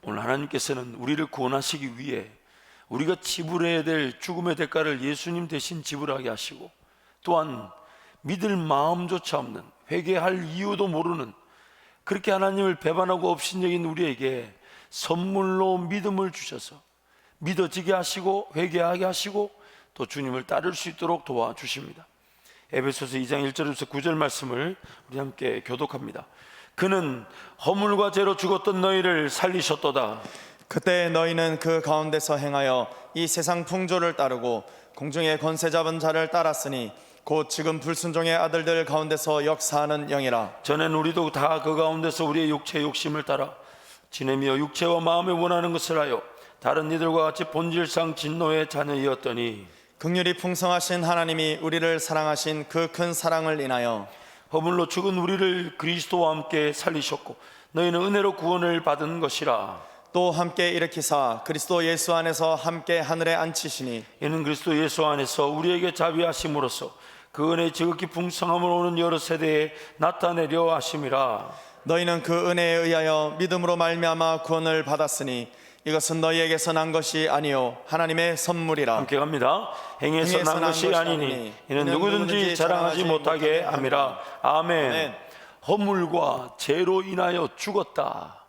오늘 하나님께서는 우리를 구원하시기 위해 우리가 지불해야 될 죽음의 대가를 예수님 대신 지불하게 하시고, 또한 믿을 마음조차 없는, 회개할 이유도 모르는, 그렇게 하나님을 배반하고 업신여긴 우리에게 선물로 믿음을 주셔서 믿어지게 하시고 회개하게 하시고 또 주님을 따를 수 있도록 도와주십니다. 에베소서 2장 1절에서 9절 말씀을 우리 함께 교독합니다. 그는 허물과 죄로 죽었던 너희를 살리셨도다. 그때 너희는 그 가운데서 행하여 이 세상 풍조를 따르고 공중의 권세 잡은 자를 따랐으니 곧 지금 불순종의 아들들 가운데서 역사하는 영이라. 전엔 우리도 다 그 가운데서 우리의 육체의 욕심을 따라 지내며 육체와 마음에 원하는 것을 하여 다른 이들과 같이 본질상 진노의 자녀이었더니, 긍휼이 풍성하신 하나님이 우리를 사랑하신 그 큰 사랑을 인하여 허물로 죽은 우리를 그리스도와 함께 살리셨고 너희는 은혜로 구원을 받은 것이라. 또 함께 일으키사 그리스도 예수 안에서 함께 하늘에 앉히시니 이는 그리스도 예수 안에서 우리에게 자비하심으로써 그 은혜의 지극히 풍성함을 오는 여러 세대에 나타내려 하심이라. 너희는 그 은혜에 의하여 믿음으로 말미암아 구원을 받았으니 이것은 너희에게서 난 것이 아니요 하나님의 선물이라. 함께 갑니다. 행해서 난 것이 아니니 이는 누구든지 자랑하지 못하게 함이라. 아멘. 허물과 죄로 인하여 죽었다.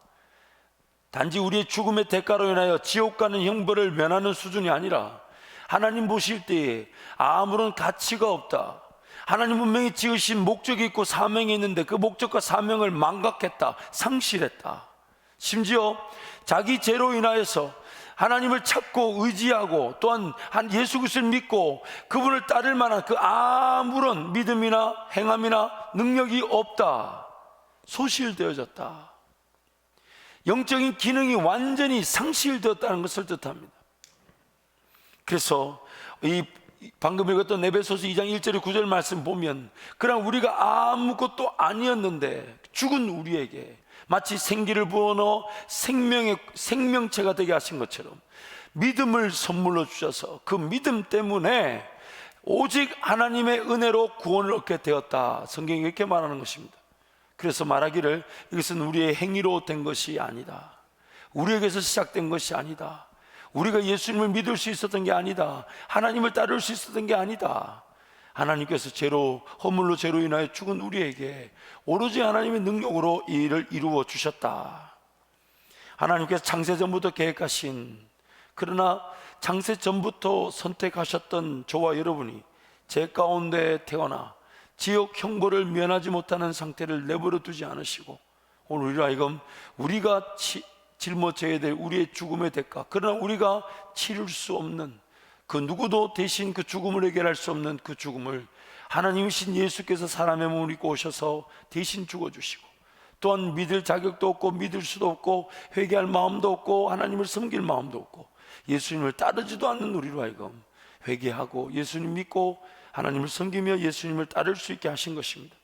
단지 우리의 죽음의 대가로 인하여 지옥 가는 형벌을 면하는 수준이 아니라 하나님 보실 때에 아무런 가치가 없다. 하나님 분명히 지으신 목적이 있고 사명이 있는데 그 목적과 사명을 망각했다, 상실했다. 심지어 자기 죄로 인하여서 하나님을 찾고 의지하고 또한 한 예수 그리스도를 믿고 그분을 따를 만한 그 아무런 믿음이나 행함이나 능력이 없다. 소실되어졌다. 영적인 기능이 완전히 상실되었다는 것을 뜻합니다. 그래서 이 방금 읽었던 에베소서 2장 1절 9절 말씀 보면, 그러나 우리가 아무것도 아니었는데 죽은 우리에게 마치 생기를 부어넣어 생명체가 되게 하신 것처럼 믿음을 선물로 주셔서 그 믿음 때문에 오직 하나님의 은혜로 구원을 얻게 되었다. 성경이 이렇게 말하는 것입니다. 그래서 말하기를 이것은 우리의 행위로 된 것이 아니다. 우리에게서 시작된 것이 아니다. 우리가 예수님을 믿을 수 있었던 게 아니다. 하나님을 따를 수 있었던 게 아니다. 하나님께서 허물로 죄로 인하여 죽은 우리에게 오로지 하나님의 능력으로 이 일을 이루어 주셨다. 하나님께서 창세전부터 계획하신, 그러나 창세전부터 선택하셨던 저와 여러분이 죄 가운데 태어나 지옥 형벌을 면하지 못하는 상태를 내버려 두지 않으시고 오늘 우리로 하여금 우리가 짊어져야 될 우리의 죽음의 대가, 그러나 우리가 치를 수 없는 그 누구도 대신 그 죽음을 해결할 수 없는 그 죽음을 하나님이신 예수께서 사람의 몸을 입고 오셔서 대신 죽어주시고, 또한 믿을 자격도 없고 믿을 수도 없고 회개할 마음도 없고 하나님을 섬길 마음도 없고 예수님을 따르지도 않는 우리로 하여금 회개하고 예수님 믿고 하나님을 섬기며 예수님을 따를 수 있게 하신 것입니다.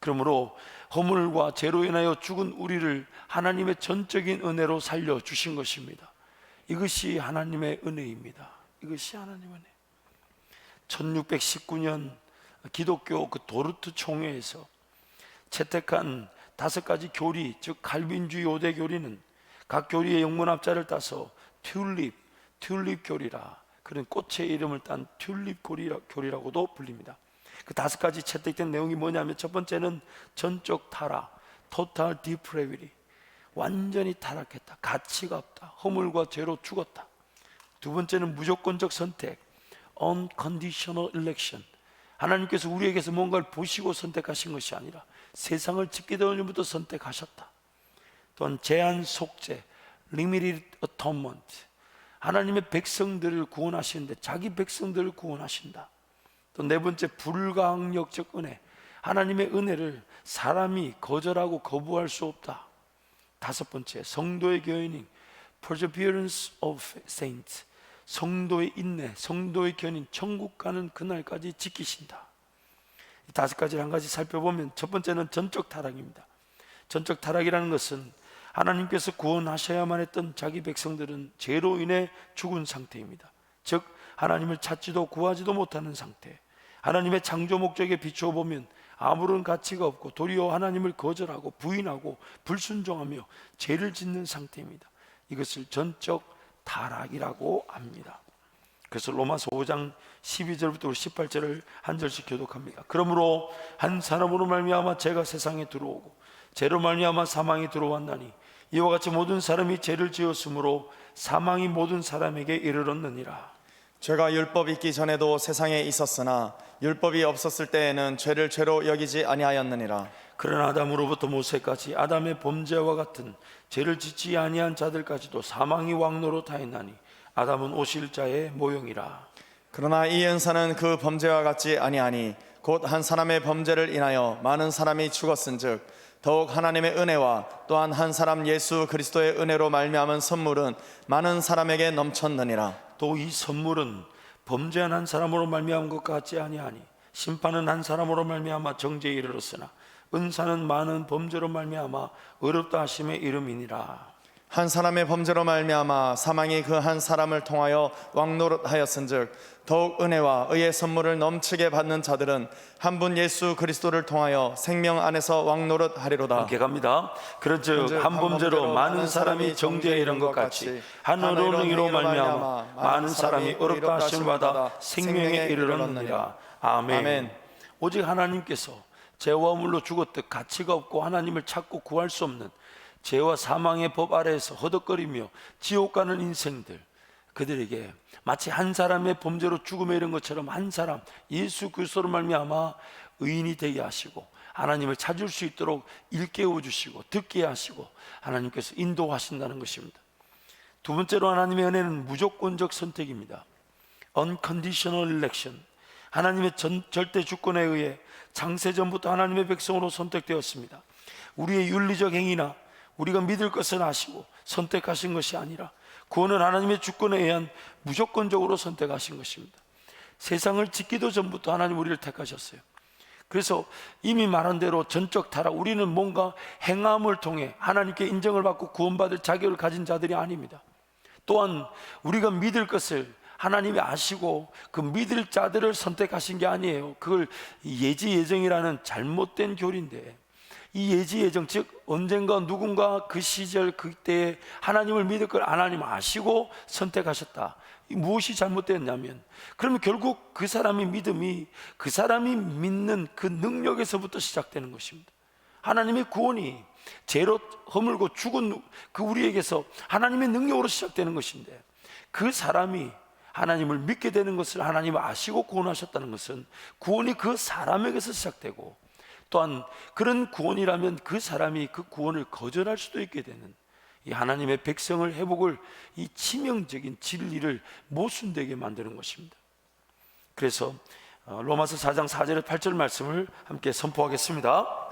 그러므로 허물과 죄로 인하여 죽은 우리를 하나님의 전적인 은혜로 살려주신 것입니다. 이것이 하나님의 은혜입니다. 이것이 하나님의 은혜. 1619년 기독교 그 도르트 총회에서 채택한 5가지 교리, 즉 칼빈주의 5대 교리는 각 교리의 영문 합자를 따서 튤립 교리라, 그런 꽃의 이름을 딴 튤립 교리라고도 불립니다. 그 5가지 채택된 내용이 뭐냐면, 첫 번째는 전적 타락, total depravity, 완전히 타락했다, 가치가 없다, 허물과 죄로 죽었다. 두 번째는 무조건적 선택, unconditional election, 하나님께서 우리에게서 뭔가를 보시고 선택하신 것이 아니라 세상을 짓기 전부터 선택하셨다. 또한 제한 속죄, limited atonement, 하나님의 백성들을 구원하시는데 자기 백성들을 구원하신다. 또 네 번째, 불가항력적 은혜, 하나님의 은혜를 사람이 거절하고 거부할 수 없다. 다섯 번째, 성도의 견인, perseverance of saints, 성도의 인내, 성도의 견인, 천국 가는 그날까지 지키신다. 이 5가지를 한 가지 살펴보면, 첫 번째는 전적 타락입니다. 전적 타락이라는 것은 하나님께서 구원하셔야만 했던 자기 백성들은 죄로 인해 죽은 상태입니다. 즉 하나님을 찾지도 구하지도 못하는 상태. 하나님의 창조 목적에 비추어 보면 아무런 가치가 없고 도리어 하나님을 거절하고 부인하고 불순종하며 죄를 짓는 상태입니다. 이것을 전적 타락이라고 합니다. 그래서 로마서 5장 12절부터 18절을 한 절씩 교독합니다. 그러므로 한 사람으로 말미암아 죄가 세상에 들어오고 죄로 말미암아 사망이 들어왔나니 이와 같이 모든 사람이 죄를 지었으므로 사망이 모든 사람에게 이르렀느니라. 죄가 율법 있기 전에도 세상에 있었으나 율법이 없었을 때에는 죄를 죄로 여기지 아니하였느니라. 그러나 아담으로부터 모세까지 아담의 범죄와 같은 죄를 짓지 아니한 자들까지도 사망이 왕노릇하였나니 아담은 오실 자의 모형이라. 그러나 이 은사는 그 범죄와 같지 아니하니 곧 한 사람의 범죄를 인하여 많은 사람이 죽었은즉 더욱 하나님의 은혜와 또한 한 사람 예수 그리스도의 은혜로 말미암은 선물은 많은 사람에게 넘쳤느니라. 또 이 선물은 범죄한 한 사람으로 말미암은 것 같지 아니하니 심판은 한 사람으로 말미암아 정죄에 이르렀으나 은사는 많은 범죄로 말미암아 의롭다 하심의 이름이니라. 한 사람의 범죄로 말미암아 사망이 그 한 사람을 통하여 왕노릇하였은즉 더욱 은혜와 의의 선물을 넘치게 받는 자들은 한 분 예수 그리스도를 통하여 생명 안에서 왕노릇하리로다. 함께 갑니다. 그런즉 한 범죄로 많은 사람이 정죄에 이른 것 같이 한 의로운 행위로 말미암아 많은 사람이 의롭다 하심을 받아 생명에 이르렀느니라. 아멘. 오직 하나님께서 죄와 물로 죽었듯 가치가 없고 하나님을 찾고 구할 수 없는 죄와 사망의 법 아래에서 허덕거리며 지옥 가는 인생들, 그들에게 마치 한 사람의 범죄로 죽음에 이른 것처럼 한 사람 예수 그리스도로 말미암아 의인이 되게 하시고 하나님을 찾을 수 있도록 일깨워 주시고 듣게 하시고 하나님께서 인도하신다는 것입니다. 두 번째로 하나님의 은혜는 무조건적 선택입니다. Unconditional election. 하나님의 절대 주권에 의해 창세전부터 하나님의 백성으로 선택되었습니다. 우리의 윤리적 행위나 우리가 믿을 것을 아시고 선택하신 것이 아니라 구원은 하나님의 주권에 의한 무조건적으로 선택하신 것입니다. 세상을 짓기도 전부터 하나님 우리를 택하셨어요. 그래서 이미 말한 대로 전적 타락, 우리는 뭔가 행함을 통해 하나님께 인정을 받고 구원받을 자격을 가진 자들이 아닙니다. 또한 우리가 믿을 것을 하나님이 아시고 그 믿을 자들을 선택하신 게 아니에요. 그걸 예지 예정이라는 잘못된 교리인데, 이 예지 예정, 즉 언젠가 누군가 그 시절 그때에 하나님을 믿을 걸 하나님 아시고 선택하셨다. 무엇이 잘못되었냐면, 그러면 결국 그 사람의 믿음이 그 사람이 믿는 그 능력에서부터 시작되는 것입니다. 하나님의 구원이 죄로 허물고 죽은 그 우리에게서 하나님의 능력으로 시작되는 것인데, 그 사람이 하나님을 믿게 되는 것을 하나님 아시고 구원하셨다는 것은 구원이 그 사람에게서 시작되고, 또한 그런 구원이라면 그 사람이 그 구원을 거절할 수도 있게 되는 이 하나님의 백성을 회복을, 이 치명적인 진리를 모순되게 만드는 것입니다. 그래서 로마서 4장 4절에 8절 말씀을 함께 선포하겠습니다.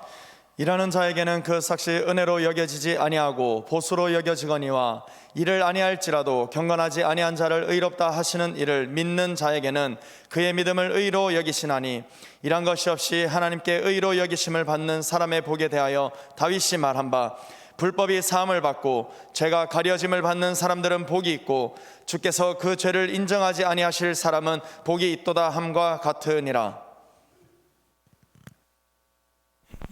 일하는 자에게는 그 삭시 은혜로 여겨지지 아니하고 보수로 여겨지거니와 이를 아니할지라도 경건하지 아니한 자를 의롭다 하시는 이를 믿는 자에게는 그의 믿음을 의로 여기시나니, 이란 것이 없이 하나님께 의로 여기심을 받는 사람의 복에 대하여 다윗이 말한 바, 불법이 사함을 받고 죄가 가려짐을 받는 사람들은 복이 있고 주께서 그 죄를 인정하지 아니하실 사람은 복이 있도다 함과 같으니라.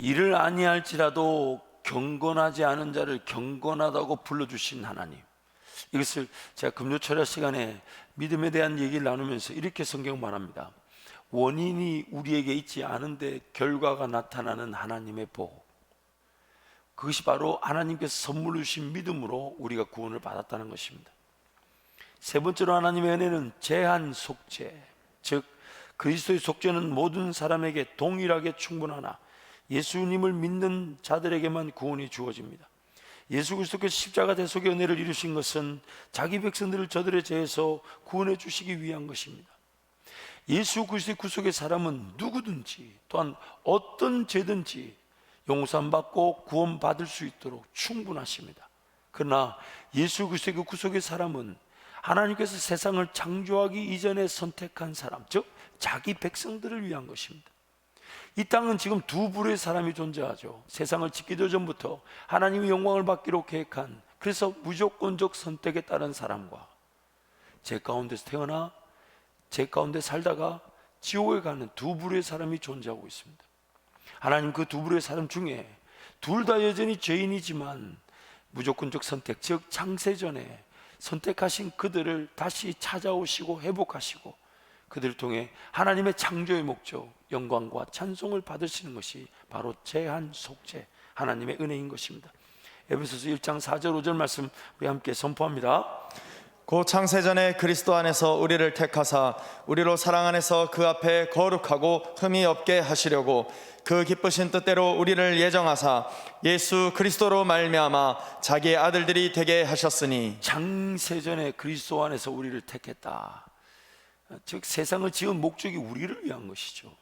이를 아니할지라도 경건하지 않은 자를 경건하다고 불러주신 하나님, 이것을 제가 금요철야 시간에 믿음에 대한 얘기를 나누면서 이렇게 성경 말합니다. 원인이 우리에게 있지 않은데 결과가 나타나는 하나님의 복, 그것이 바로 하나님께서 선물로 주신 믿음으로 우리가 구원을 받았다는 것입니다. 세 번째로 하나님의 은혜는 제한 속죄, 즉 그리스도의 속죄는 모든 사람에게 동일하게 충분하나 예수님을 믿는 자들에게만 구원이 주어집니다. 예수 그리스도께서 십자가 대속의 은혜를 이루신 것은 자기 백성들을 저들의 죄에서 구원해 주시기 위한 것입니다. 예수 그리스도의 구속의 사람은 누구든지 또한 어떤 죄든지 용서받고 구원받을 수 있도록 충분하십니다. 그러나 예수 그리스도의 그 구속의 사람은 하나님께서 세상을 창조하기 이전에 선택한 사람, 즉 자기 백성들을 위한 것입니다. 이 땅은 지금 두 부류의 사람이 존재하죠. 세상을 짓기도 전부터 하나님의 영광을 받기로 계획한, 그래서 무조건적 선택에 따른 사람과 죄 가운데서 태어나 죄 가운데 살다가 지옥에 가는 두 부류의 사람이 존재하고 있습니다. 하나님 그 두 부류의 사람 중에 둘 다 여전히 죄인이지만 무조건적 선택, 즉 창세전에 선택하신 그들을 다시 찾아오시고 회복하시고 그들을 통해 하나님의 창조의 목적, 영광과 찬송을 받으시는 것이 바로 제한 속죄, 하나님의 은혜인 것입니다. 에베소서 1장 4절 5절 말씀 우리 함께 선포합니다. 고 창세전에 그리스도 안에서 우리를 택하사 우리로 사랑 안에서 그 앞에 거룩하고 흠이 없게 하시려고 그 기쁘신 뜻대로 우리를 예정하사 예수 그리스도로 말미암아 자기의 아들들이 되게 하셨으니. 창세전에 그리스도 안에서 우리를 택했다. 즉 세상을 지은 목적이 우리를 위한 것이죠.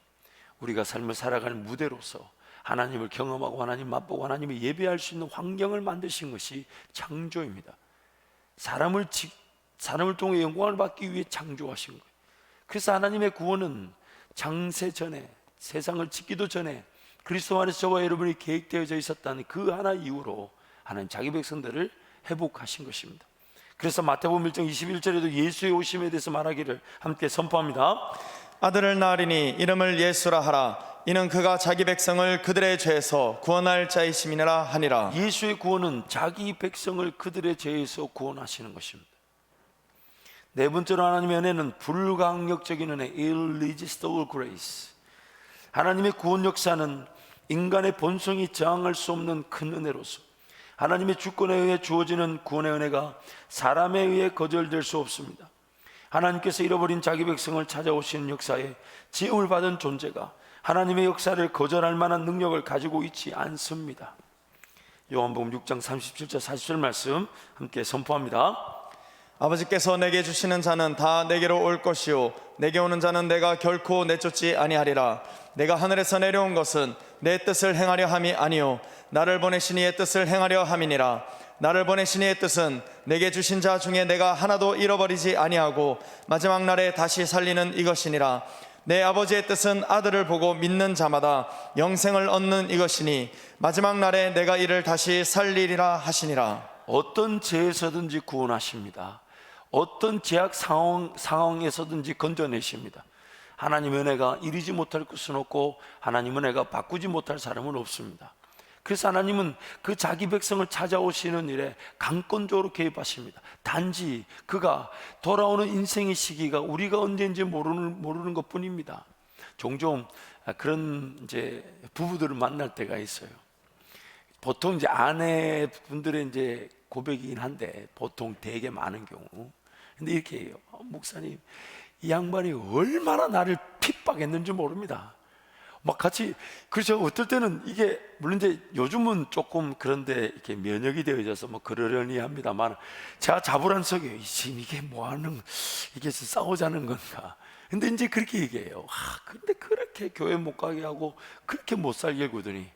우리가 삶을 살아가는 무대로서 하나님을 경험하고 하나님 맛보고 하나님을 예배할 수 있는 환경을 만드신 것이 창조입니다. 사람을 통해 영광을 받기 위해 창조하신 거예요. 그래서 하나님의 구원은 창세전에, 세상을 짓기도 전에 그리스도 안에서 저와 여러분이 계획되어져 있었다는 그 하나 이유로 하나님 자기 백성들을 회복하신 것입니다. 그래서 마태복음 1장 21절에도 예수의 오심에 대해서 말하기를 함께 선포합니다. 아들을 낳으리니 이름을 예수라 하라. 이는 그가 자기 백성을 그들의 죄에서 구원할 자이심이니라 하니라. 예수의 구원은 자기 백성을 그들의 죄에서 구원하시는 것입니다. 네 번째로 하나님의 은혜는 불강력적인 은혜, irresistible grace. 하나님의 구원 역사는 인간의 본성이 저항할 수 없는 큰 은혜로서 하나님의 주권에 의해 주어지는 구원의 은혜가 사람에 의해 거절될 수 없습니다. 하나님께서 잃어버린 자기 백성을 찾아오시는 역사에 지음을 받은 존재가 하나님의 역사를 거절할 만한 능력을 가지고 있지 않습니다. 요한복음 6장 37절 40절 말씀 함께 선포합니다. 아버지께서 내게 주시는 자는 다 내게로 올 것이요 내게 오는 자는 내가 결코 내쫓지 아니하리라. 내가 하늘에서 내려온 것은 내 뜻을 행하려 함이 아니요 나를 보내신 이의 뜻을 행하려 함이니라. 나를 보내신 이의 뜻은 내게 주신 자 중에 내가 하나도 잃어버리지 아니하고 마지막 날에 다시 살리는 이것이니라. 내 아버지의 뜻은 아들을 보고 믿는 자마다 영생을 얻는 이것이니 마지막 날에 내가 이를 다시 살리리라 하시니라. 어떤 죄에서든지 구원하십니다. 어떤 제약 상황에서든지 건져내십니다. 하나님 은혜가 이루지 못할 것은 없고 하나님 은혜가 바꾸지 못할 사람은 없습니다. 그래서 하나님은 그 자기 백성을 찾아오시는 일에 강권적으로 개입하십니다. 단지 그가 돌아오는 인생의 시기가 우리가 언제인지 모르는 것뿐입니다. 종종 그런 이제 부부들을 만날 때가 있어요. 보통 이제 아내분들의 이제 고백이긴 한데 보통 되게 많은 경우. 근데 이렇게 해요. 목사님, 이 양반이 얼마나 나를 핍박했는지 모릅니다. 막 같이, 그렇죠. 어떨 때는 이게, 물론 이제 요즘은 조금 그런데 이렇게 면역이 되어져서 뭐 그러려니 합니다만, 제가 자부란 속에 지금 이게 뭐 하는, 이게 싸우자는 건가. 근데 이제 그렇게 얘기해요. 근데 그렇게 교회 못 가게 하고, 그렇게 못 살게 구더니,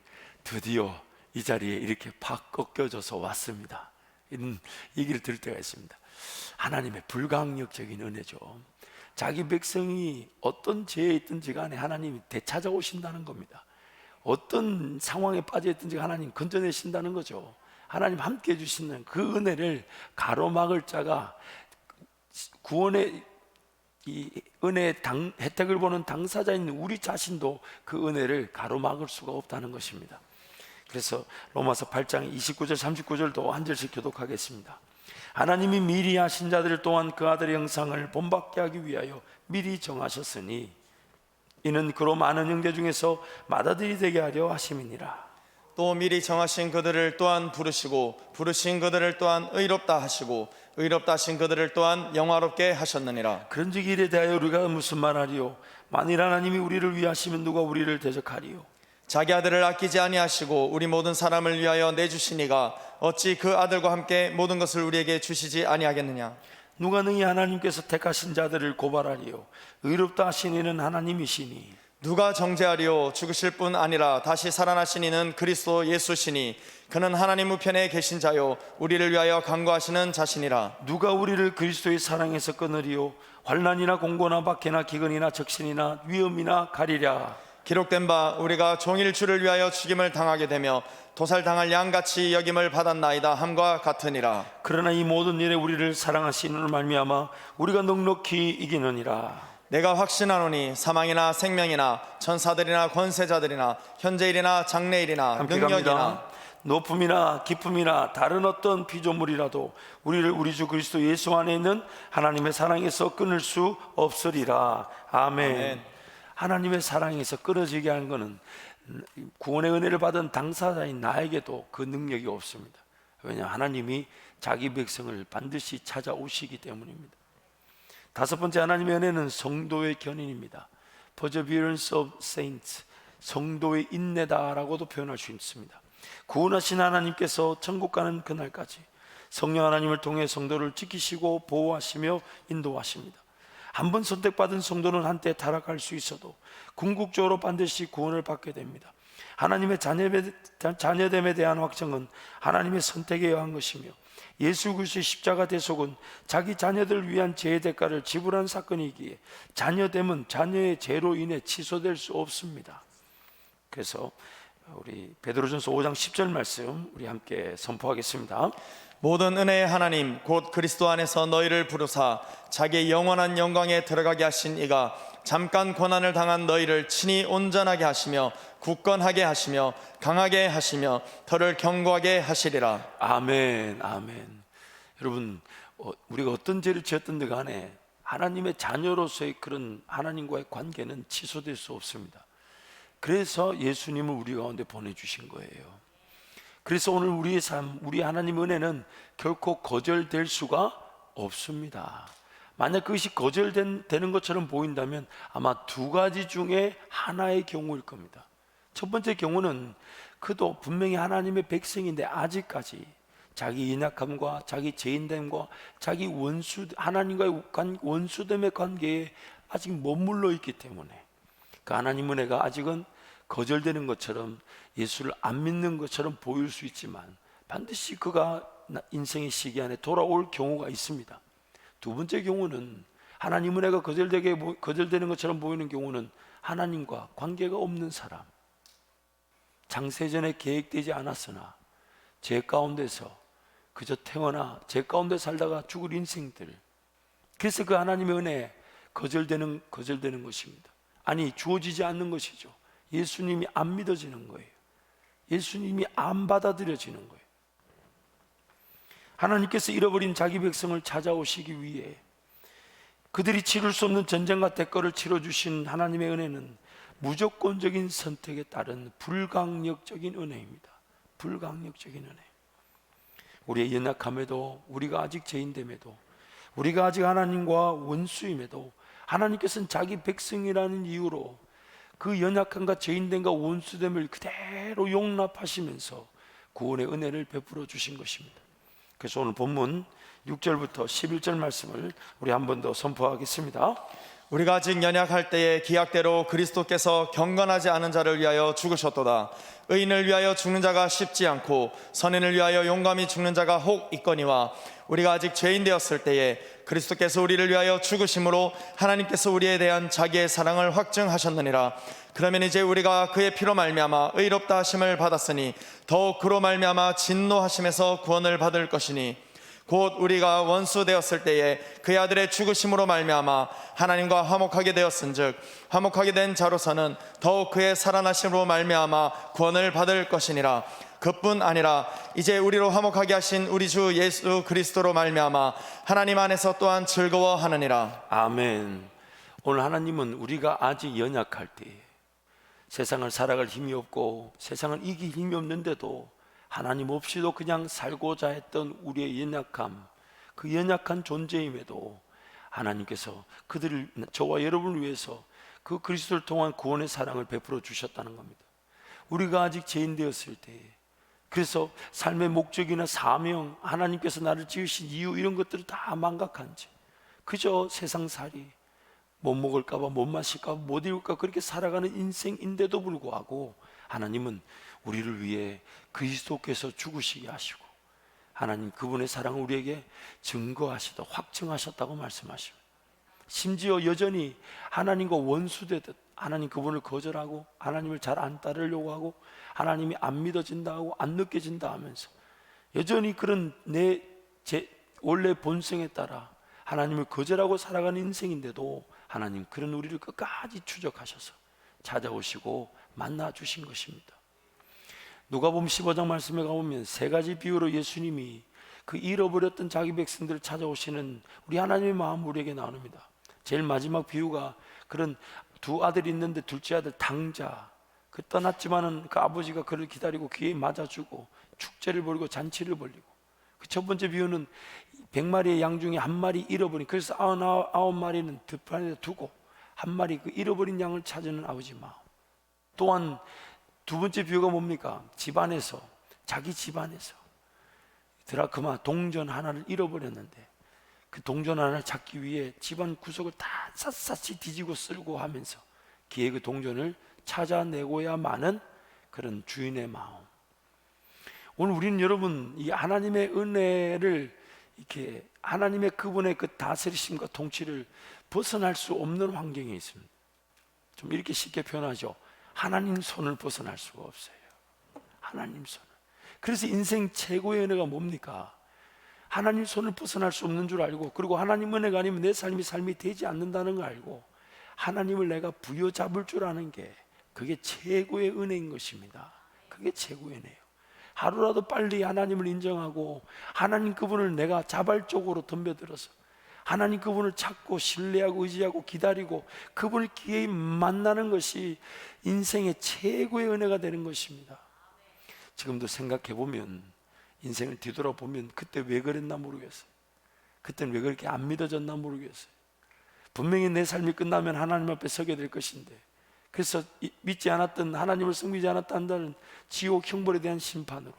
드디어 이 자리에 이렇게 팍 꺾여져서 왔습니다. 이런 얘기를 들을 때가 있습니다. 하나님의 불강력적인 은혜죠. 자기 백성이 어떤 죄에 있든지 간에 하나님이 되찾아오신다는 겁니다. 어떤 상황에 빠져 있든지 하나님 건져내신다는 거죠. 하나님 함께 해주시는 그 은혜를 가로막을 자가 구원의 이 은혜의 혜택을 보는 당사자인 우리 자신도 그 은혜를 가로막을 수가 없다는 것입니다. 그래서 로마서 8장 29절 39절도 한 절씩 교독하겠습니다. 하나님이 미리 하신 자들 또한 그 아들의 형상을 본받게 하기 위하여 미리 정하셨으니 이는 그로 많은 형제 중에서 맏아들이 되게 하려 하심이니라. 또 미리 정하신 그들을 또한 부르시고 부르신 그들을 또한 의롭다 하시고 의롭다 하신 그들을 또한 영화롭게 하셨느니라. 그런즉 이에 대하여 우리가 무슨 말하리요? 만일 하나님이 우리를 위하시면 누가 우리를 대적하리요? 자기 아들을 아끼지 아니하시고 우리 모든 사람을 위하여 내주시니가 어찌 그 아들과 함께 모든 것을 우리에게 주시지 아니하겠느냐. 누가 능히 하나님께서 택하신 자들을 고발하리요? 의롭다 하신 이는 하나님이시니 누가 정죄하리요? 죽으실 뿐 아니라 다시 살아나신 이는 그리스도 예수시니 그는 하나님 우편에 계신 자요 우리를 위하여 간구하시는 자시니라. 누가 우리를 그리스도의 사랑에서 끊으리요? 환난이나 공고나 박해나 기근이나 적신이나 위험이나 가리랴. 기록된 바 우리가 종일 주를 위하여 죽임을 당하게 되며 도살당할 양같이 여김을 받았나이다 함과 같으니라. 그러나 이 모든 일에 우리를 사랑하시는 말미암아 우리가 넉넉히 이기느니라. 내가 확신하노니 사망이나 생명이나 천사들이나 권세자들이나 현재일이나 장래일이나 함께 능력이나 갑니다. 높음이나 깊음이나 다른 어떤 피조물이라도 우리를 우리 주 그리스도 예수 안에 있는 하나님의 사랑에서 끊을 수 없으리라. 아멘. 아멘. 하나님의 사랑에서 끊어지게 하는 것은 구원의 은혜를 받은 당사자인 나에게도 그 능력이 없습니다. 왜냐하면 하나님이 자기 백성을 반드시 찾아오시기 때문입니다. 다섯 번째, 하나님의 은혜는 성도의 견인입니다. Perseverance of saints, 성도의 인내다라고도 표현할 수 있습니다. 구원하신 하나님께서 천국 가는 그날까지 성령 하나님을 통해 성도를 지키시고 보호하시며 인도하십니다. 한번 선택받은 성도는 한때 타락할 수 있어도 궁극적으로 반드시 구원을 받게 됩니다. 하나님의 자녀됨에 대한 확정은 하나님의 선택에 의한 것이며, 예수 그리스도의 십자가 대속은 자기 자녀들을 위한 죄의 대가를 지불한 사건이기에 자녀됨은 자녀의 죄로 인해 취소될 수 없습니다. 그래서 우리 베드로전서 5장 10절 말씀 우리 함께 선포하겠습니다. 모든 은혜의 하나님 곧 그리스도 안에서 너희를 부르사 자기의 영원한 영광에 들어가게 하신 이가 잠깐 고난을 당한 너희를 친히 온전하게 하시며 굳건하게 하시며 강하게 하시며 더를 견고하게 하시리라. 아멘. 아멘. 여러분, 우리가 어떤 죄를 지었든지 간에 하나님의 자녀로서의 그런 하나님과의 관계는 취소될 수 없습니다. 그래서 예수님을 우리 가운데 보내주신 거예요. 그래서 오늘 우리의 삶, 우리 하나님 은혜는 결코 거절될 수가 없습니다. 만약 그것이 거절되는 것처럼 보인다면 아마 두 가지 중에 하나의 경우일 겁니다. 첫 번째 경우는 그도 분명히 하나님의 백성인데 아직까지 자기 연약함과 자기 죄인됨과 자기 하나님과의 원수됨의 관계에 아직 머물러 있기 때문에 그 하나님 은혜가 아직은 거절되는 것처럼, 예수를 안 믿는 것처럼 보일 수 있지만 반드시 그가 인생의 시기 안에 돌아올 경우가 있습니다. 두 번째 경우는 하나님 은혜가 거절되는 것처럼 보이는 경우는 하나님과 관계가 없는 사람, 장세전에 계획되지 않았으나 죄 가운데서 그저 태어나 죄 가운데 살다가 죽을 인생들, 그래서 그 하나님의 은혜 거절되는 것입니다. 아니, 주어지지 않는 것이죠. 예수님이 안 믿어지는 거예요. 예수님이 안 받아들여지는 거예요. 하나님께서 잃어버린 자기 백성을 찾아오시기 위해 그들이 치를 수 없는 전쟁과 대가를 치러주신 하나님의 은혜는 무조건적인 선택에 따른 불강력적인 은혜입니다. 불강력적인 은혜. 우리의 연약함에도, 우리가 아직 죄인됨에도, 우리가 아직 하나님과 원수임에도 하나님께서는 자기 백성이라는 이유로 그 연약함과 죄인됨과 원수됨을 그대로 용납하시면서 구원의 은혜를 베풀어 주신 것입니다. 그래서 오늘 본문 6절부터 11절 말씀을 우리 한 번 더 선포하겠습니다. 우리가 아직 연약할 때에 기약대로 그리스도께서 경건하지 않은 자를 위하여 죽으셨도다. 의인을 위하여 죽는 자가 쉽지 않고 선인을 위하여 용감히 죽는 자가 혹 있거니와 우리가 아직 죄인 되었을 때에 그리스도께서 우리를 위하여 죽으심으로 하나님께서 우리에 대한 자기의 사랑을 확증하셨느니라. 그러면 이제 우리가 그의 피로 말미암아 의롭다 하심을 받았으니 더욱 그로 말미암아 진노하심에서 구원을 받을 것이니 곧 우리가 원수 되었을 때에 그의 아들의 죽으심으로 말미암아 하나님과 화목하게 되었은즉 화목하게 된 자로서는 더욱 그의 살아나심으로 말미암아 구원을 받을 것이니라. 그뿐 아니라 이제 우리로 화목하게 하신 우리 주 예수 그리스도로 말미암아 하나님 안에서 또한 즐거워하느니라. 아멘. 오늘 하나님은 우리가 아직 연약할 때, 세상을 살아갈 힘이 없고 세상을 이길 힘이 없는데도 하나님 없이도 그냥 살고자 했던 우리의 연약함, 그 연약한 존재임에도 하나님께서 저와 여러분을 위해서 그 그리스도를 통한 구원의 사랑을 베풀어 주셨다는 겁니다. 우리가 아직 죄인 되었을 때, 그래서 삶의 목적이나 사명, 하나님께서 나를 지으신 이유, 이런 것들을 다 망각한 채 그저 세상살이, 못 먹을까봐, 못 마실까봐, 못 입을까 그렇게 살아가는 인생인데도 불구하고 하나님은 우리를 위해 그리스도께서 죽으시게 하시고 하나님 그분의 사랑을 우리에게 증거하시다, 확증하셨다고 말씀하십니다. 심지어 여전히 하나님과 원수되듯 하나님 그분을 거절하고 하나님을 잘 안 따르려고 하고 하나님이 안 믿어진다 하고 안 느껴진다 하면서 여전히 그런 제 원래 본성에 따라 하나님을 거절하고 살아가는 인생인데도 하나님 그런 우리를 끝까지 추적하셔서 찾아오시고 만나 주신 것입니다. 누가복음 15장 말씀에 가보면 세 가지 비유로 예수님이 그 잃어버렸던 자기 백성들을 찾아오시는 우리 하나님의 마음 우리에게 나눕니다. 제일 마지막 비유가 그런 두 아들이 있는데 둘째 아들 당자, 그 떠났지만은 그 아버지가 그를 기다리고 귀에 맞아주고 축제를 벌이고 잔치를 벌이고, 그 첫 번째 비유는 100마리의 양 중에 한 마리 잃어버린, 그래서 99마리는 들판에 두고 한 마리 그 잃어버린 양을 찾는 아버지 마음. 또한 두 번째 비유가 뭡니까? 집안에서, 자기 집안에서 드라크마 동전 하나를 잃어버렸는데 그 동전 하나를 찾기 위해 집안 구석을 다 샅샅이 뒤지고 쓸고 하면서 기에 그 동전을 찾아내고야마는 그런 주인의 마음. 오늘 우리는 여러분 이 하나님의 은혜를 이렇게 하나님의 그분의 그 다스리심과 통치를 벗어날 수 없는 환경에 있습니다. 좀 이렇게 쉽게 표현하죠. 하나님 손을 벗어날 수가 없어요. 하나님 손을. 그래서 인생 최고의 은혜가 뭡니까? 하나님 손을 벗어날 수 없는 줄 알고, 그리고 하나님 은혜가 아니면 내 삶이 되지 않는다는 걸 알고 하나님을 내가 부여잡을 줄 아는 게, 그게 최고의 은혜인 것입니다. 그게 최고의 은혜예요. 하루라도 빨리 하나님을 인정하고 하나님 그분을 내가 자발적으로 덤벼들어서 하나님 그분을 찾고 신뢰하고 의지하고 기다리고 그분을 기회에 만나는 것이 인생의 최고의 은혜가 되는 것입니다. 지금도 생각해보면, 인생을 뒤돌아보면 그때 왜 그랬나 모르겠어요. 그때는 왜 그렇게 안 믿어졌나 모르겠어요. 분명히 내 삶이 끝나면 하나님 앞에 서게 될 것인데, 그래서 믿지 않았던, 하나님을 섬기지 않았다는 지옥 형벌에 대한 심판으로,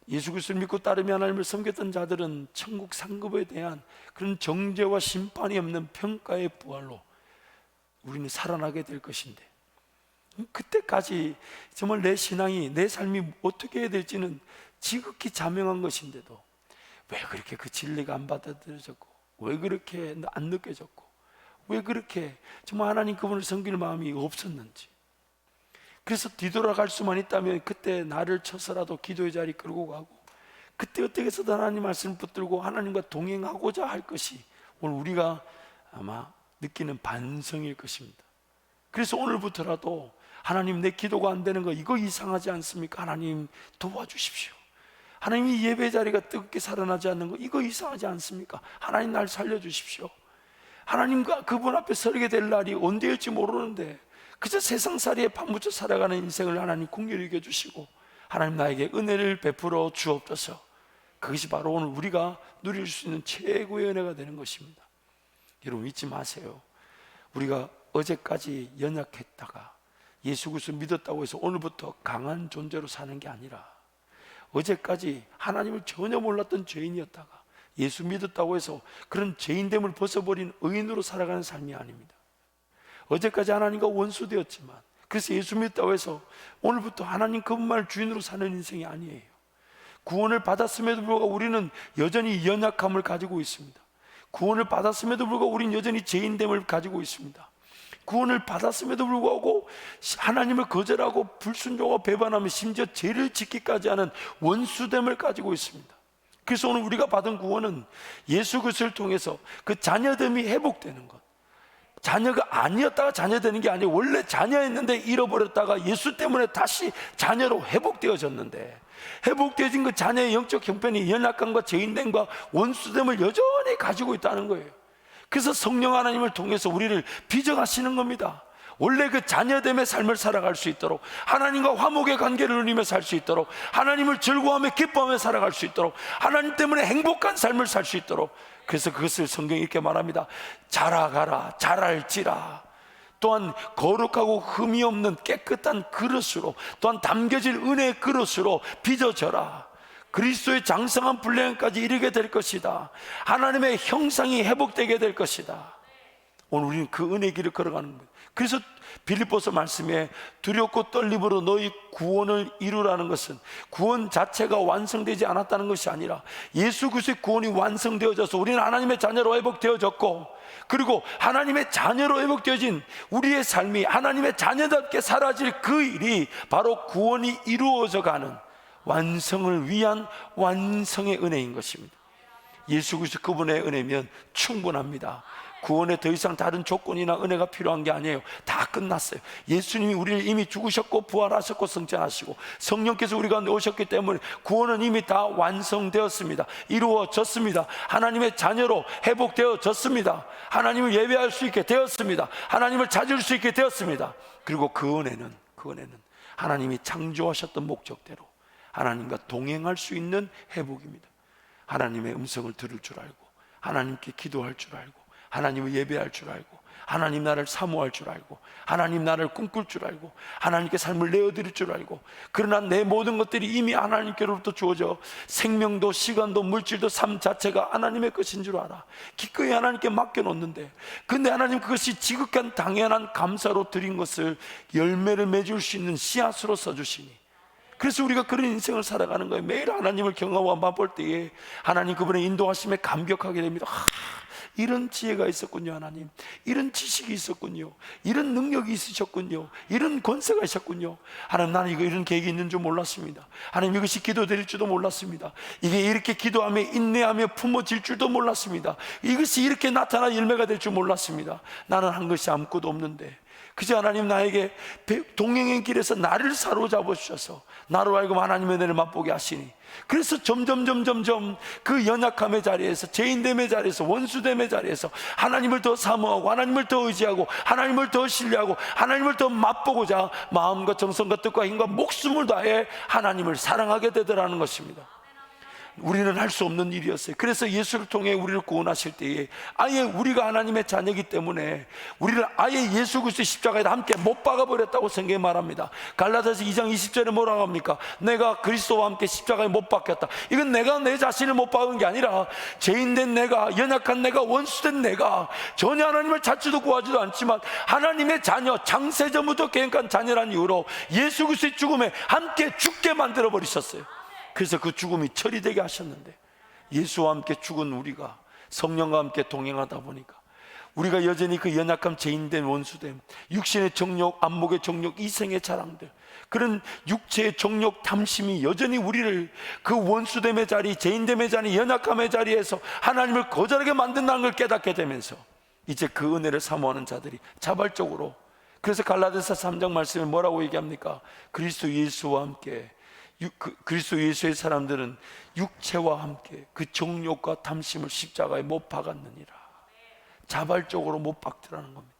예수 그리스도를 믿고 따르며 하나님을 섬겼던 자들은 천국 상급에 대한 그런 정죄와 심판이 없는 평가의 부활로 우리는 살아나게 될 것인데, 그때까지 정말 내 신앙이, 내 삶이 어떻게 해야 될지는 지극히 자명한 것인데도 왜 그렇게 그 진리가 안 받아들여졌고, 왜 그렇게 안 느껴졌고, 왜 그렇게 정말 하나님 그분을 섬길 마음이 없었는지. 그래서 뒤돌아갈 수만 있다면 그때 나를 쳐서라도 기도의 자리 끌고 가고, 그때 어떻게 해서든 하나님 말씀을 붙들고 하나님과 동행하고자 할 것이 오늘 우리가 아마 느끼는 반성일 것입니다. 그래서 오늘부터라도 하나님, 내 기도가 안 되는 거 이거 이상하지 않습니까? 하나님 도와주십시오. 하나님, 이 예배 자리가 뜨겁게 살아나지 않는 거 이거 이상하지 않습니까? 하나님, 날 살려주십시오. 하나님과 그분 앞에 서게 될 날이 언제일지 모르는데 그저 세상살이에 파묻혀 살아가는 인생을 하나님 긍휼히 여겨주시고 하나님, 나에게 은혜를 베풀어 주옵소서. 그것이 바로 오늘 우리가 누릴 수 있는 최고의 은혜가 되는 것입니다. 여러분, 잊지 마세요. 우리가 어제까지 연약했다가 예수 그리스도를 믿었다고 해서 오늘부터 강한 존재로 사는 게 아니라, 어제까지 하나님을 전혀 몰랐던 죄인이었다가 예수 믿었다고 해서 그런 죄인됨을 벗어버린 의인으로 살아가는 삶이 아닙니다. 어제까지 하나님과 원수되었지만 그래서 예수 믿었다고 해서 오늘부터 하나님 그분만을 주인으로 사는 인생이 아니에요. 구원을 받았음에도 불구하고 우리는 여전히 연약함을 가지고 있습니다. 구원을 받았음에도 불구하고 우리는 여전히 죄인됨을 가지고 있습니다. 구원을 받았음에도 불구하고 하나님을 거절하고 불순종하고 배반하며 심지어 죄를 짓기까지 하는 원수됨을 가지고 있습니다. 그래서 오늘 우리가 받은 구원은 예수 그리스도를 통해서 그 자녀됨이 회복되는 것, 자녀가 아니었다가 자녀되는 게 아니고 원래 자녀였는데 잃어버렸다가 예수 때문에 다시 자녀로 회복되어졌는데, 회복되어진 그 자녀의 영적 형편이 연약함과 죄인됨과 원수됨을 여전히 가지고 있다는 거예요. 그래서 성령 하나님을 통해서 우리를 빚어가시는 겁니다. 원래 그 자녀됨의 삶을 살아갈 수 있도록, 하나님과 화목의 관계를 누리며 살 수 있도록, 하나님을 즐거워하며 기뻐하며 살아갈 수 있도록, 하나님 때문에 행복한 삶을 살 수 있도록. 그래서 그것을 성경이 이렇게 말합니다. 자라가라, 자랄지라. 또한 거룩하고 흠이 없는 깨끗한 그릇으로, 또한 담겨질 은혜의 그릇으로 빚어져라. 그리스도의 장성한 분량까지 이르게 될 것이다. 하나님의 형상이 회복되게 될 것이다. 오늘 우리는 그 은혜의 길을 걸어가는 거예요. 그래서 빌립보서 말씀에 두렵고 떨림으로 너희 구원을 이루라는 것은 구원 자체가 완성되지 않았다는 것이 아니라 예수 그리스도의 구원이 완성되어져서 우리는 하나님의 자녀로 회복되어졌고, 그리고 하나님의 자녀로 회복되어진 우리의 삶이 하나님의 자녀답게 사라질 그 일이 바로 구원이 이루어져 가는 완성을 위한 완성의 은혜인 것입니다. 예수 그리스도 그분의 은혜면 충분합니다. 구원에 더 이상 다른 조건이나 은혜가 필요한 게 아니에요. 다 끝났어요. 예수님이 우리를 이미 죽으셨고 부활하셨고 성찬하시고 성령께서 우리 가운데 오셨기 때문에 구원은 이미 다 완성되었습니다. 이루어졌습니다. 하나님의 자녀로 회복되어졌습니다. 하나님을 예배할 수 있게 되었습니다. 하나님을 찾을 수 있게 되었습니다. 그리고 그 은혜는 하나님이 창조하셨던 목적대로 하나님과 동행할 수 있는 회복입니다. 하나님의 음성을 들을 줄 알고, 하나님께 기도할 줄 알고, 하나님을 예배할 줄 알고, 하나님 나를 사모할 줄 알고, 하나님 나를 꿈꿀 줄 알고, 하나님께 삶을 내어드릴 줄 알고, 그러나 내 모든 것들이 이미 하나님께로부터 주어져 생명도 시간도 물질도 삶 자체가 하나님의 것인 줄 알아. 기꺼이 하나님께 맡겨놓는데, 근데 하나님 그것이 지극한 당연한 감사로 드린 것을 열매를 맺을 수 있는 씨앗으로 써주시니, 그래서 우리가 그런 인생을 살아가는 거예요. 매일 하나님을 경험하고 맛볼 때에 하나님 그분의 인도하심에 감격하게 됩니다. 이런 지혜가 있었군요. 하나님, 이런 지식이 있었군요. 이런 능력이 있으셨군요. 이런 권세가 있었군요. 하나님, 나는 이런 계획이 있는 줄 몰랐습니다. 하나님, 이것이 기도될 줄도 몰랐습니다. 이게 이렇게 기도하며 인내하며 품어질 줄도 몰랐습니다. 이것이 이렇게 나타나 열매가 될 줄 몰랐습니다. 나는 한 것이 아무것도 없는데 그저 하나님 나에게 동행의 길에서 나를 사로잡아 주셔서 나로 하여금 하나님의 은혜를 맛보게 하시니, 그래서 점점 그 연약함의 자리에서, 죄인됨의 자리에서, 원수됨의 자리에서 하나님을 더 사모하고 하나님을 더 의지하고 하나님을 더 신뢰하고 하나님을 더 맛보고자 마음과 정성과 뜻과 힘과 목숨을 다해 하나님을 사랑하게 되더라는 것입니다. 우리는 할 수 없는 일이었어요. 그래서 예수를 통해 우리를 구원하실 때에 아예 우리가 하나님의 자녀이기 때문에 우리를 아예 예수 그리스도의 십자가에다 함께 못 박아버렸다고 성경이 말합니다. 갈라디아서 2장 20절에 뭐라고 합니까? 내가 그리스도와 함께 십자가에 못 박혔다. 이건 내가 내 자신을 못 박은 게 아니라 죄인된 내가, 연약한 내가, 원수된 내가, 전혀 하나님을 찾지도 구하지도 않지만 하나님의 자녀, 창세전부터 계획한 자녀란 이유로 예수 그리스도의 죽음에 함께 죽게 만들어 버리셨어요. 그래서 그 죽음이 처리되게 하셨는데, 예수와 함께 죽은 우리가 성령과 함께 동행하다 보니까 우리가 여전히 그 연약함, 죄인된 원수됨, 육신의 정욕, 안목의 정욕, 이생의 자랑들, 그런 육체의 정욕, 탐심이 여전히 우리를 그 원수됨의 자리, 죄인됨의 자리, 연약함의 자리에서 하나님을 거절하게 만든다는 걸 깨닫게 되면서 이제 그 은혜를 사모하는 자들이 자발적으로, 그래서 갈라디아서 3장 말씀에 뭐라고 얘기합니까? 그리스도 예수와 함께, 그리스도 예수의 사람들은 육체와 함께 그 정욕과 탐심을 십자가에 못 박았느니라. 자발적으로 못 박더라는 겁니다.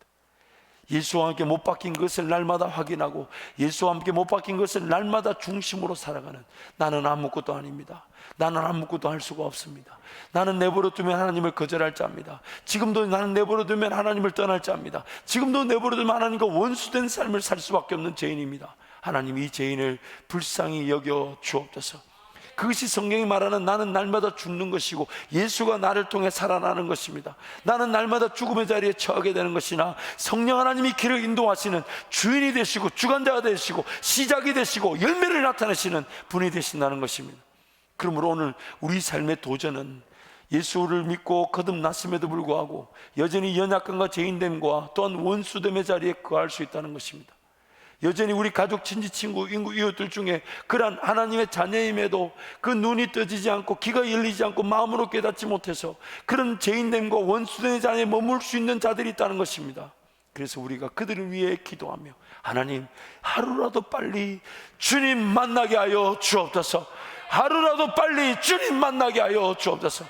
예수와 함께 못 박힌 것을 날마다 확인하고 예수와 함께 못 박힌 것을 날마다 중심으로 살아가는, 나는 아무것도 아닙니다. 나는 아무것도 할 수가 없습니다. 나는 내버려 두면 하나님을 거절할 자입니다. 지금도 나는 내버려 두면 하나님을 떠날 자입니다. 지금도 내버려 두면 하나님과 원수된 삶을 살 수밖에 없는 죄인입니다. 하나님, 이 죄인을 불쌍히 여겨 주옵소서. 그것이 성경이 말하는 나는 날마다 죽는 것이고 예수가 나를 통해 살아나는 것입니다. 나는 날마다 죽음의 자리에 처하게 되는 것이나 성령 하나님이 길을 인도하시는 주인이 되시고 주관자가 되시고 시작이 되시고 열매를 나타내시는 분이 되신다는 것입니다. 그러므로 오늘 우리 삶의 도전은 예수를 믿고 거듭났음에도 불구하고 여전히 연약함과 죄인됨과 또한 원수됨의 자리에 거할 수 있다는 것입니다. 여전히 우리 가족, 친지, 친구, 인구, 이웃들 중에 그러한 하나님의 자녀임에도 그 눈이 떠지지 않고 귀가 열리지 않고 마음으로 깨닫지 못해서 그런 죄인됨과 원수된 자리에 머물 수 있는 자들이 있다는 것입니다. 그래서 우리가 그들을 위해 기도하며, 하나님, 하루라도 빨리 주님 만나게 하여 주옵소서. 하루라도 빨리 주님 만나게 하여 주옵소서.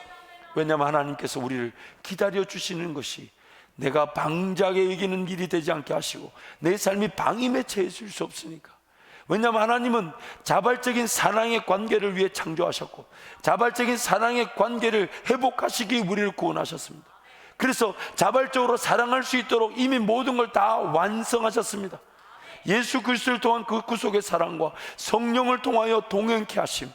왜냐하면 하나님께서 우리를 기다려 주시는 것이 내가 방자하게 이기는 일이 되지 않게 하시고 내 삶이 방임에 처해질 수 없으니까. 왜냐하면 하나님은 자발적인 사랑의 관계를 위해 창조하셨고 자발적인 사랑의 관계를 회복하시기 위해 우리를 구원하셨습니다. 그래서 자발적으로 사랑할 수 있도록 이미 모든 걸 다 완성하셨습니다. 예수 그리스도를 통한 그 구속의 사랑과 성령을 통하여 동행케 하심,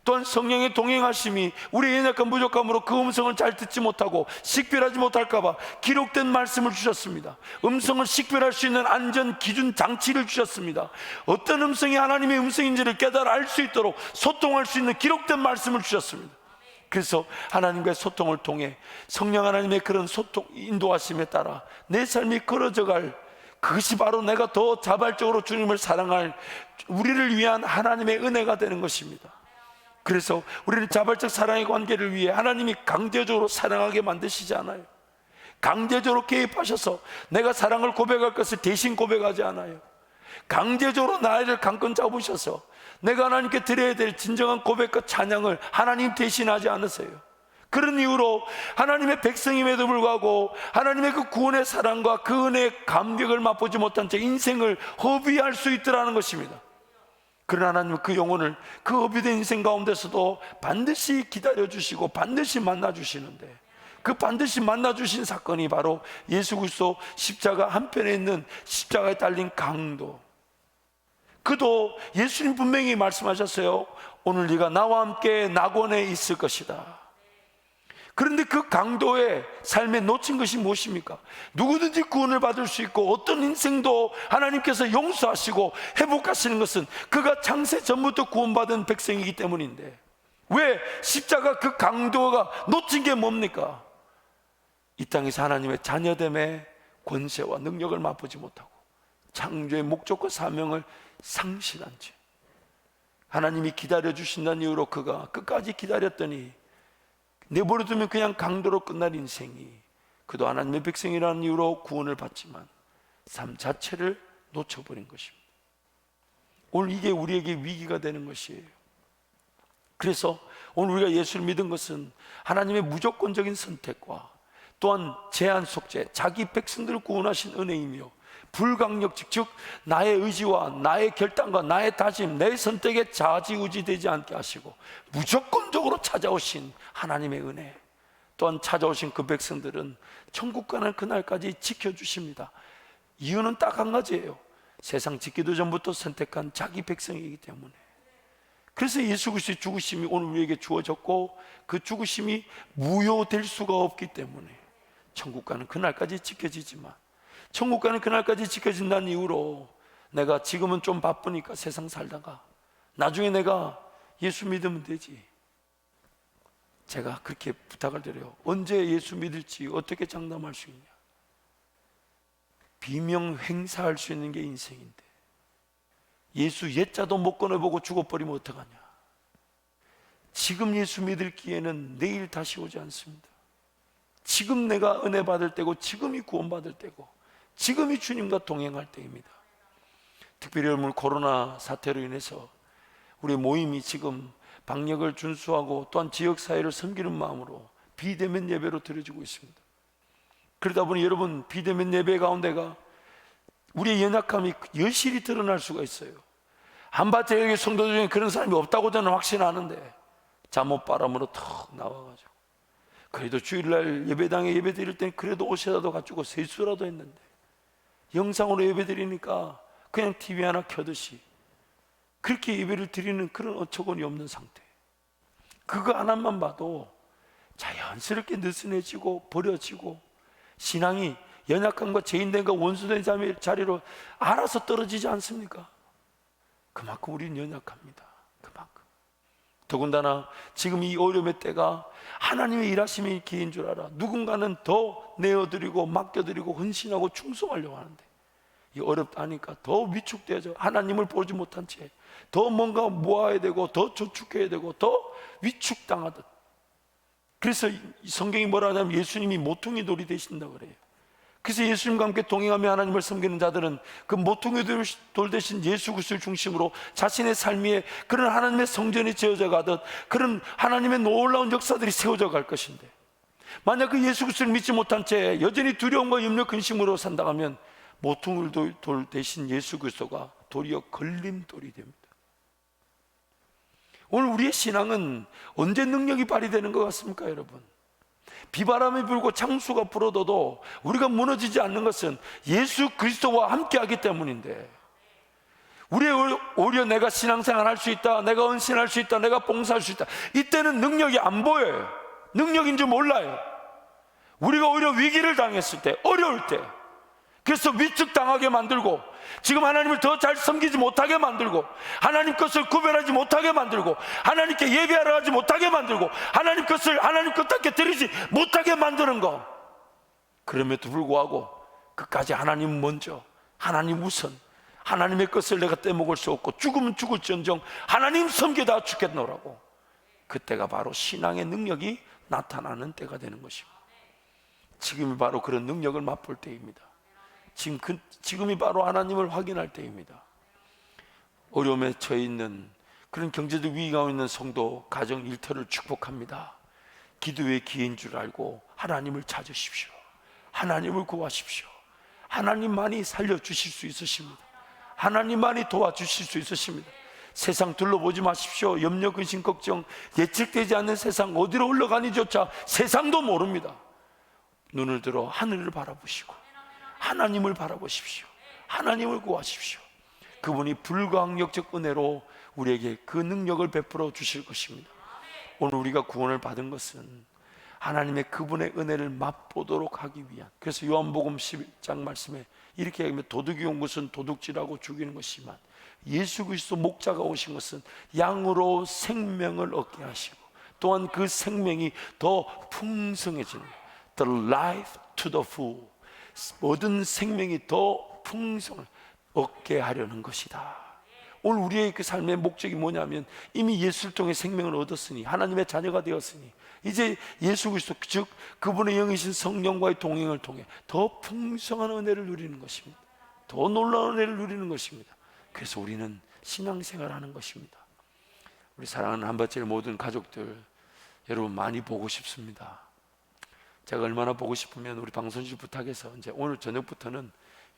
또한 성령의 동행하심이 우리의 연약한 부족함으로 그 음성을 잘 듣지 못하고 식별하지 못할까봐 기록된 말씀을 주셨습니다. 음성을 식별할 수 있는 안전 기준 장치를 주셨습니다. 어떤 음성이 하나님의 음성인지를 깨달아 알 수 있도록 소통할 수 있는 기록된 말씀을 주셨습니다. 그래서 하나님과의 소통을 통해 성령 하나님의 그런 소통 인도하심에 따라 내 삶이 걸어져갈, 그것이 바로 내가 더 자발적으로 주님을 사랑할 우리를 위한 하나님의 은혜가 되는 것입니다. 그래서 우리는 자발적 사랑의 관계를 위해 하나님이 강제적으로 사랑하게 만드시지 않아요. 강제적으로 개입하셔서 내가 사랑을 고백할 것을 대신 고백하지 않아요. 강제적으로 나를 강권 잡으셔서 내가 하나님께 드려야 될 진정한 고백과 찬양을 하나님 대신하지 않으세요. 그런 이유로 하나님의 백성임에도 불구하고 하나님의 그 구원의 사랑과 그 은혜의 감격을 맛보지 못한 채 인생을 허비할 수 있더라는 것입니다. 그러나 하나님은 그 영혼을 그 허비된 인생 가운데서도 반드시 기다려주시고 반드시 만나주시는데, 그 반드시 만나주신 사건이 바로 예수 그리스도 십자가 한편에 있는 십자가에 달린 강도. 그도 예수님 분명히 말씀하셨어요. 오늘 네가 나와 함께 낙원에 있을 것이다. 그런데 그 강도의 삶에 놓친 것이 무엇입니까? 누구든지 구원을 받을 수 있고 어떤 인생도 하나님께서 용서하시고 회복하시는 것은 그가 창세 전부터 구원받은 백성이기 때문인데, 왜 십자가 그 강도가 놓친 게 뭡니까? 이 땅에서 하나님의 자녀됨의 권세와 능력을 맛보지 못하고 창조의 목적과 사명을 상실한 채 하나님이 기다려주신다는 이유로 그가 끝까지 기다렸더니 내버려두면 그냥 강도로 끝날 인생이, 그도 하나님의 백성이라는 이유로 구원을 받지만 삶 자체를 놓쳐버린 것입니다. 오늘 이게 우리에게 위기가 되는 것이에요. 그래서 오늘 우리가 예수를 믿은 것은 하나님의 무조건적인 선택과 또한 제한 속죄, 자기 백성들을 구원하신 은혜이며 불강력직, 즉 나의 의지와 나의 결단과 나의 다짐, 내 선택에 좌지우지되지 않게 하시고 무조건적으로 찾아오신 하나님의 은혜, 또한 찾아오신 그 백성들은 천국 가는 그날까지 지켜주십니다. 이유는 딱 한 가지예요. 세상 짓기도 전부터 선택한 자기 백성이기 때문에. 그래서 예수 그리스도의 죽으심이 오늘 우리에게 주어졌고 그 죽으심이 무효될 수가 없기 때문에 천국 가는 그날까지 지켜지지만, 천국 가는 그날까지 지켜진다는 이유로 내가 지금은 좀 바쁘니까 세상 살다가 나중에 내가 예수 믿으면 되지. 제가 그렇게 부탁을 드려요. 언제 예수 믿을지 어떻게 장담할 수 있냐? 비명 행사할 수 있는 게 인생인데 예수 옛자도 못 꺼내보고 죽어버리면 어떡하냐? 지금 예수 믿을 기회는 내일 다시 오지 않습니다. 지금 내가 은혜 받을 때고 지금이 구원받을 때고 지금이 주님과 동행할 때입니다. 특별히 여러분, 코로나 사태로 인해서 우리 모임이 지금 방역을 준수하고 또한 지역사회를 섬기는 마음으로 비대면 예배로 드려지고 있습니다. 그러다 보니 여러분, 비대면 예배 가운데가 우리의 연약함이 여실히 드러날 수가 있어요. 한밭에 여기 성도 중에 그런 사람이 없다고 저는 확신하는데 잠옷바람으로 턱 나와가지고 그래도 주일날 예배당에 예배 드릴 땐 그래도 옷이라도 갖추고 세수라도 했는데 영상으로 예배 드리니까 그냥 TV 하나 켜듯이 그렇게 예배를 드리는 그런 어처구니 없는 상태. 그거 하나만 봐도 자연스럽게 느슨해지고 버려지고 신앙이 연약함과 죄인됨과 원수된 자리로 알아서 떨어지지 않습니까? 그만큼 우리는 연약합니다. 그만큼. 더군다나 지금 이 어려움의 때가 하나님의 일하심이 기회인 줄 알아. 누군가는 더 내어드리고 맡겨드리고 헌신하고 충성하려고 하는데 이 어렵다 하니까 더 위축되어져 하나님을 보지 못한 채 더 뭔가 모아야 되고 더 저축해야 되고 더 위축당하듯. 그래서 성경이 뭐라 하냐면 예수님이 모퉁이 돌이 되신다고 그래요. 그래서 예수님과 함께 동행하며 하나님을 섬기는 자들은 그 모퉁이 돌 대신 예수 그리스도를 중심으로 자신의 삶에 그런 하나님의 성전이 지어져 가듯 그런 하나님의 놀라운 역사들이 세워져 갈 것인데, 만약 그 예수 그리스도를 믿지 못한 채 여전히 두려움과 염려 근심으로 산다면 모퉁이 돌 대신 예수 그리스도가 도리어 걸림돌이 됩니다. 오늘 우리의 신앙은 언제 능력이 발휘되는 것 같습니까, 여러분? 비바람이 불고 창수가 불어도도 우리가 무너지지 않는 것은 예수 그리스도와 함께하기 때문인데, 오히려 내가 신앙생활 할 수 있다, 내가 헌신할 수 있다, 내가 봉사할 수 있다, 이때는 능력이 안 보여요. 능력인 줄 몰라요. 우리가 오히려 위기를 당했을 때, 어려울 때, 그래서 위축당하게 만들고 지금 하나님을 더 잘 섬기지 못하게 만들고 하나님 것을 구별하지 못하게 만들고 하나님께 예배하러 가지 못하게 만들고 하나님 것을 하나님 것답게 드리지 못하게 만드는 거. 그럼에도 불구하고 끝까지 하나님 먼저, 하나님 우선, 하나님의 것을 내가 떼먹을 수 없고 죽으면 죽을지언정 하나님 섬기다 죽겠노라고, 그때가 바로 신앙의 능력이 나타나는 때가 되는 것입니다. 지금이 바로 그런 능력을 맛볼 때입니다. 지금이 바로 하나님을 확인할 때입니다. 어려움에 처해 있는 그런 경제적 위기가 있는 성도, 가정, 일터를 축복합니다. 기도의 기회인 줄 알고 하나님을 찾으십시오. 하나님을 구하십시오. 하나님만이 살려주실 수 있으십니다. 하나님만이 도와주실 수 있으십니다. 세상 둘러보지 마십시오. 염려, 근심, 걱정, 예측되지 않는 세상, 어디로 흘러가니조차 세상도 모릅니다. 눈을 들어 하늘을 바라보시고 하나님을 바라보십시오. 하나님을 구하십시오. 그분이 불가항력적 은혜로 우리에게 그 능력을 베풀어 주실 것입니다. 오늘 우리가 구원을 받은 것은 하나님의 그분의 은혜를 맛보도록 하기 위한, 그래서 요한복음 11장 말씀에 이렇게 얘기하면 도둑이 온 것은 도둑질하고 죽이는 것이지만 예수 그리스도 목자가 오신 것은 양으로 생명을 얻게 하시고 또한 그 생명이 더 풍성해지는, The life to the full, 모든 생명이 더 풍성을 얻게 하려는 것이다. 오늘 우리의 그 삶의 목적이 뭐냐면 이미 예수를 통해 생명을 얻었으니 하나님의 자녀가 되었으니 이제 예수 그리스도 즉 그분의 영이신 성령과의 동행을 통해 더 풍성한 은혜를 누리는 것입니다. 더 놀라운 은혜를 누리는 것입니다. 그래서 우리는 신앙생활을 하는 것입니다. 우리 사랑하는 한밭질 모든 가족들, 여러분 많이 보고 싶습니다. 제가 얼마나 보고 싶으면 우리 방송실 부탁해서 이제 오늘 저녁부터는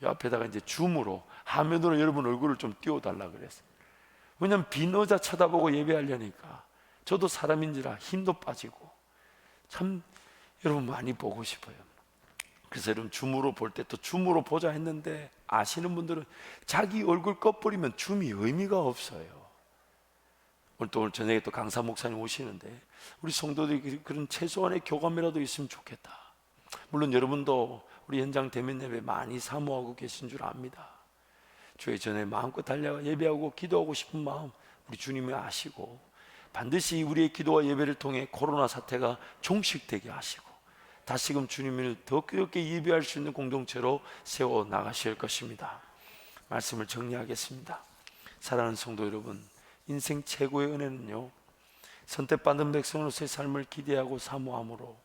이 앞에다가 이제 줌으로 화면으로 여러분 얼굴을 좀 띄워달라 그랬어요. 왜냐면 빈 의자 쳐다보고 예배하려니까 저도 사람인지라 힘도 빠지고 참 여러분 많이 보고 싶어요. 그래서 여러분 줌으로 볼 때 또 줌으로 보자 했는데 아시는 분들은 자기 얼굴 꺼버리면 줌이 의미가 없어요. 오늘 저녁에 또 강사 목사님 오시는데 우리 성도들이 그런 최소한의 교감이라도 있으면 좋겠다. 물론 여러분도 우리 현장 대면 예배 많이 사모하고 계신 줄 압니다. 주의 전에 마음껏 달려가 예배하고 기도하고 싶은 마음 우리 주님이 아시고 반드시 우리의 기도와 예배를 통해 코로나 사태가 종식되게 하시고 다시금 주님을 더 뜨겁게 예배할 수 있는 공동체로 세워 나가실 것입니다. 말씀을 정리하겠습니다. 사랑하는 성도 여러분, 인생 최고의 은혜는요, 선택받은 백성으로서의 삶을 기대하고 사모함으로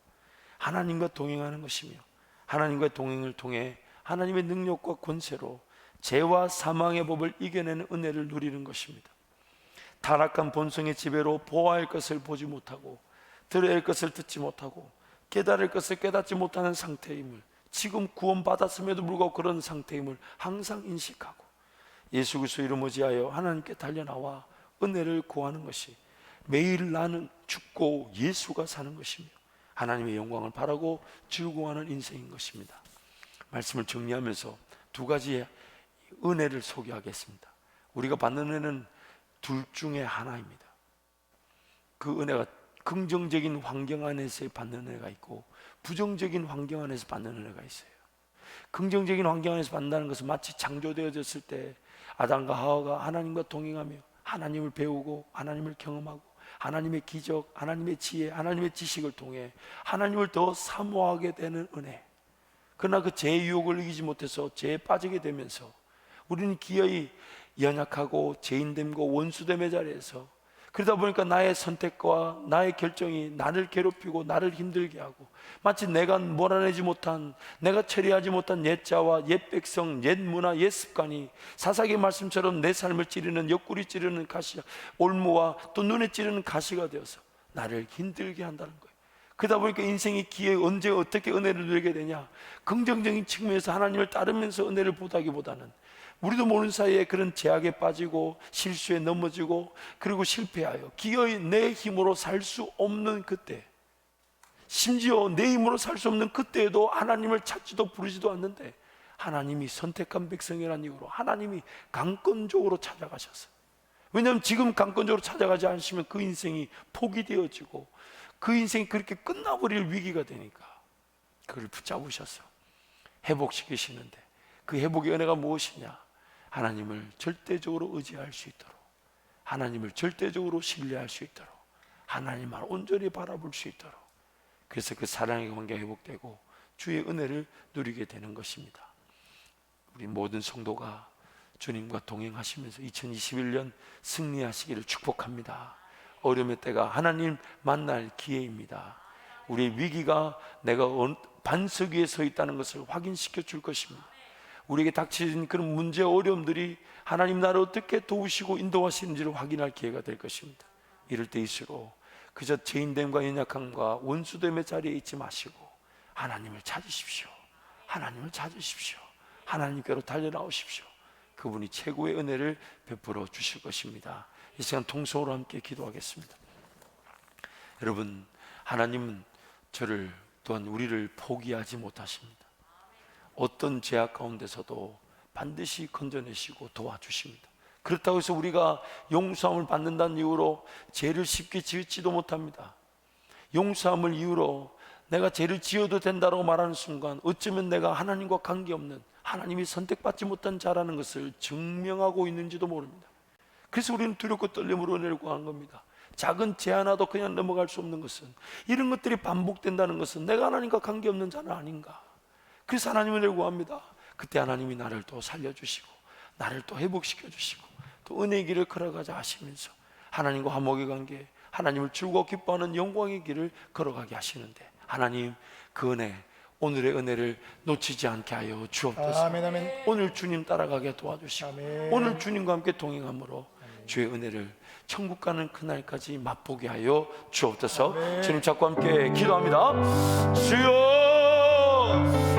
하나님과 동행하는 것이며 하나님과의 동행을 통해 하나님의 능력과 권세로 죄와 사망의 법을 이겨내는 은혜를 누리는 것입니다. 타락한 본성의 지배로 보아할 것을 보지 못하고 들어야 할 것을 듣지 못하고 깨달을 것을 깨닫지 못하는 상태임을, 지금 구원받았음에도 불구하고 그런 상태임을 항상 인식하고 예수 그리스도 이름 의지하여 하나님께 달려나와 은혜를 구하는 것이 매일 나는 죽고 예수가 사는 것이며 하나님의 영광을 바라고 즐거워하는 인생인 것입니다. 말씀을 정리하면서 두 가지의 은혜를 소개하겠습니다. 우리가 받는 은혜는 둘 중에 하나입니다. 그 은혜가 긍정적인 환경 안에서 받는 은혜가 있고 부정적인 환경 안에서 받는 은혜가 있어요. 긍정적인 환경 안에서 받는다는 것은 마치 창조되어졌을 때 아담과 하와가 하나님과 동행하며 하나님을 배우고 하나님을 경험하고 하나님의 기적, 하나님의 지혜, 하나님의 지식을 통해 하나님을 더 사모하게 되는 은혜. 그러나 그 죄의 유혹을 이기지 못해서 죄에 빠지게 되면서 우리는 기어이 연약하고 죄인됨과 원수됨의 자리에서, 그러다 보니까 나의 선택과 나의 결정이 나를 괴롭히고 나를 힘들게 하고 마치 내가 몰아내지 못한, 내가 처리하지 못한 옛 자와 옛 백성, 옛 문화, 옛 습관이 사사기 말씀처럼 내 삶을 찌르는, 옆구리 찌르는 가시, 올무와 또 눈에 찌르는 가시가 되어서 나를 힘들게 한다는 거예요. 그러다 보니까 인생의 기회에 언제 어떻게 은혜를 누리게 되냐, 긍정적인 측면에서 하나님을 따르면서 은혜를 보다기보다는 우리도 모르는 사이에 그런 제약에 빠지고 실수에 넘어지고 그리고 실패하여 기어이 내 힘으로 살 수 없는 그때, 심지어 내 힘으로 살 수 없는 그때에도 하나님을 찾지도 부르지도 않는데 하나님이 선택한 백성이라는 이유로 하나님이 강권적으로 찾아가셨어요. 왜냐하면 지금 강권적으로 찾아가지 않으시면 그 인생이 포기되어지고 그 인생이 그렇게 끝나버릴 위기가 되니까 그를 붙잡으셔서 회복시키시는데, 그 회복의 은혜가 무엇이냐? 하나님을 절대적으로 의지할 수 있도록, 하나님을 절대적으로 신뢰할 수 있도록, 하나님만 온전히 바라볼 수 있도록, 그래서 그 사랑의 관계가 회복되고 주의 은혜를 누리게 되는 것입니다. 우리 모든 성도가 주님과 동행하시면서 2021년 승리하시기를 축복합니다. 어려움의 때가 하나님 만날 기회입니다. 우리의 위기가 내가 반석 위에 서 있다는 것을 확인시켜 줄 것입니다. 우리에게 닥친 그런 문제 어려움들이 하나님 나를 어떻게 도우시고 인도하시는지를 확인할 기회가 될 것입니다. 이럴 때일수록 그저 죄인됨과 연약함과 원수됨의 자리에 있지 마시고 하나님을 찾으십시오. 하나님을 찾으십시오. 하나님께로 달려나오십시오. 그분이 최고의 은혜를 베풀어 주실 것입니다. 이 시간 통성으로 함께 기도하겠습니다. 여러분, 하나님은 저를 또한 우리를 포기하지 못하십니다. 어떤 죄악 가운데서도 반드시 건져내시고 도와주십니다. 그렇다고 해서 우리가 용서함을 받는다는 이유로 죄를 쉽게 지을지도 못합니다. 용서함을 이유로 내가 죄를 지어도 된다고 말하는 순간 어쩌면 내가 하나님과 관계없는, 하나님이 선택받지 못한 자라는 것을 증명하고 있는지도 모릅니다. 그래서 우리는 두렵고 떨림으로 은혜를 구하는 겁니다. 작은 죄 하나도 그냥 넘어갈 수 없는 것은, 이런 것들이 반복된다는 것은 내가 하나님과 관계없는 자는 아닌가. 그래서 하나님을 은혜를 구합니다. 그때 하나님이 나를 또 살려주시고 나를 또 회복시켜 주시고 또 은혜의 길을 걸어가자 하시면서 하나님과 화목의 관계, 하나님을 즐거워 기뻐하는 영광의 길을 걸어가게 하시는데, 하나님 그 은혜, 오늘의 은혜를 놓치지 않게 하여 주옵소서. 아멘, 아멘. 오늘 주님 따라가게 도와주시고 아멘. 오늘 주님과 함께 동행함으로 주의 은혜를 천국 가는 그날까지 맛보게 하여 주옵소서. 주님 잡고 함께 기도합니다. 주여